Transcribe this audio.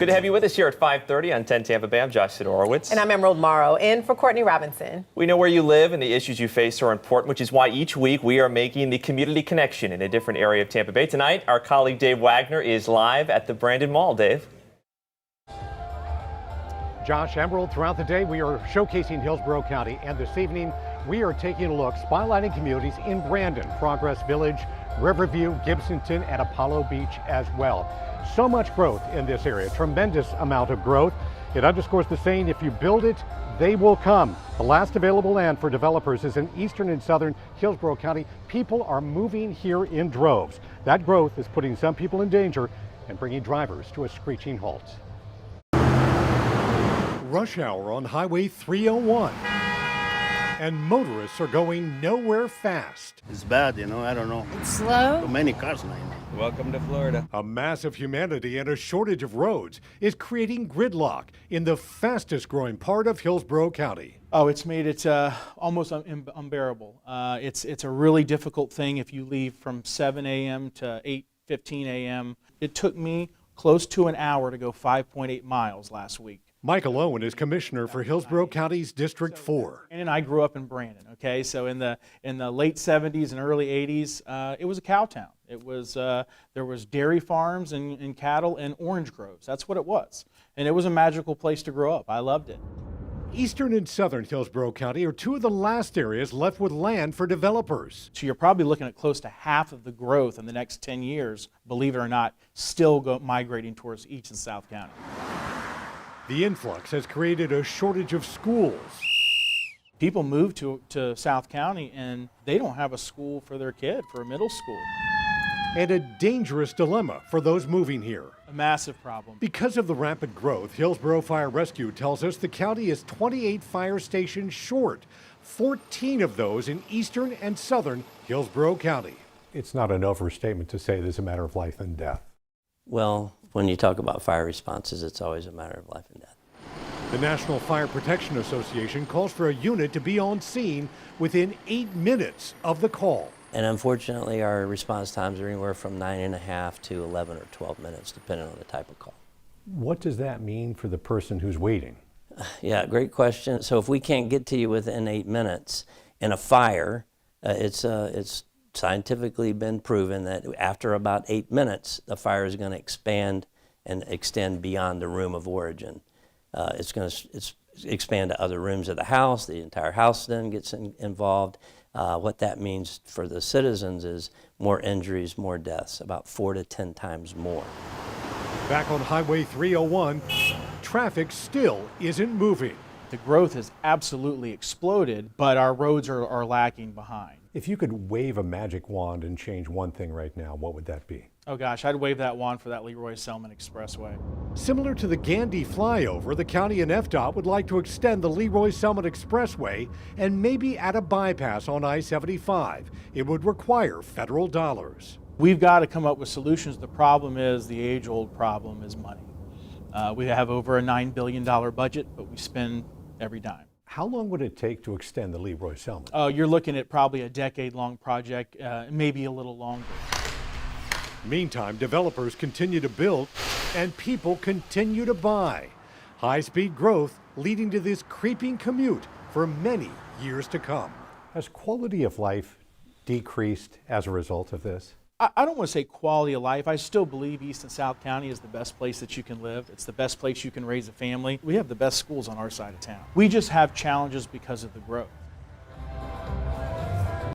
Good to have you with us here at 5:30 on 10 Tampa Bay. I'm Josh Sidorowitz. And I'm Emerald Morrow, in for Courtney Robinson. We know where you live and the issues you face are important, which is why each week we are making the community connection in a different area of Tampa Bay. Tonight, our colleague Dave Wagner is live at the Brandon Mall. Dave. Josh, Emerald, throughout the day we are showcasing Hillsborough County, and this evening we are taking a look, spotlighting communities in Brandon, Progress Village, Riverview, Gibsonton, and Apollo Beach as well. So much growth in this area, tremendous amount of growth. It underscores the saying, if you build it, they will come. The last available land for developers is in eastern and southern Hillsborough County. People are moving here in droves. That growth is putting some people in danger and bringing drivers to a screeching halt. Rush hour on Highway 301. And motorists are going nowhere fast. It's bad, I don't know. It's slow. Too many cars now. Welcome to Florida. A mass of humanity and a shortage of roads is creating gridlock in the fastest growing part of Hillsborough County. Oh, it's made it almost unbearable. It's a really difficult thing if you leave from 7 a.m. to 8:15 a.m. It took me close to an hour to go 5.8 miles last week. Michael Owen is commissioner for Hillsborough County's District 4. And I grew up in Brandon, okay? So in the late 70s and early 80s, it was a cow town. It was, there was dairy farms and cattle and orange groves. That's what it was. And it was a magical place to grow up. I loved it. Eastern and southern Hillsborough County are two of the last areas left with land for developers. So you're probably looking at close to half of the growth in the next 10 years, believe it or not, still migrating towards East and South County. The influx has created a shortage of schools. People move to South County and they don't have a school for their kid, for a middle school. And a dangerous dilemma for those moving here. A massive problem. Because of the rapid growth, Hillsborough Fire Rescue tells us the county is 28 fire stations short, 14 of those in eastern and southern Hillsborough County. It's not an overstatement to say this is a matter of life and death. Well, when you talk about fire responses, it's always a matter of life and death. The National Fire Protection Association calls for a unit to be on scene within 8 minutes of the call. And unfortunately, our response times are anywhere from 9.5 to 11 or 12 minutes, depending on the type of call. What does that mean for the person who's waiting? Yeah, great question. So if we can't get to you within 8 minutes in a fire, it's scientifically been proven that after about 8 minutes, the fire is going to expand and extend beyond the room of origin. It's going to expand to other rooms of the house. The entire house then gets involved. What that means for the citizens is more injuries, more deaths, about 4 to 10 times more. Back on Highway 301, traffic still isn't moving. The growth has absolutely exploded, but our roads are lagging behind. If you could wave a magic wand and change one thing right now, what would that be? Oh gosh, I'd wave that wand for that Leroy Selman Expressway. Similar to the Gandy flyover, the county and FDOT would like to extend the Leroy Selman Expressway and maybe add a bypass on I-75. It would require federal dollars. We've got to come up with solutions. The problem is, the age-old problem is money. We have over a $9 billion budget, but we spend every dime. How long would it take to extend the Leroy Selman? You're looking at probably a decade-long project, maybe a little longer. Meantime, developers continue to build and people continue to buy. High-speed growth leading to this creeping commute for many years to come. Has quality of life decreased as a result of this? I don't want to say quality of life. I still believe East and South County is the best place that you can live. It's the best place you can raise a family. We have the best schools on our side of town. We just have challenges because of the growth.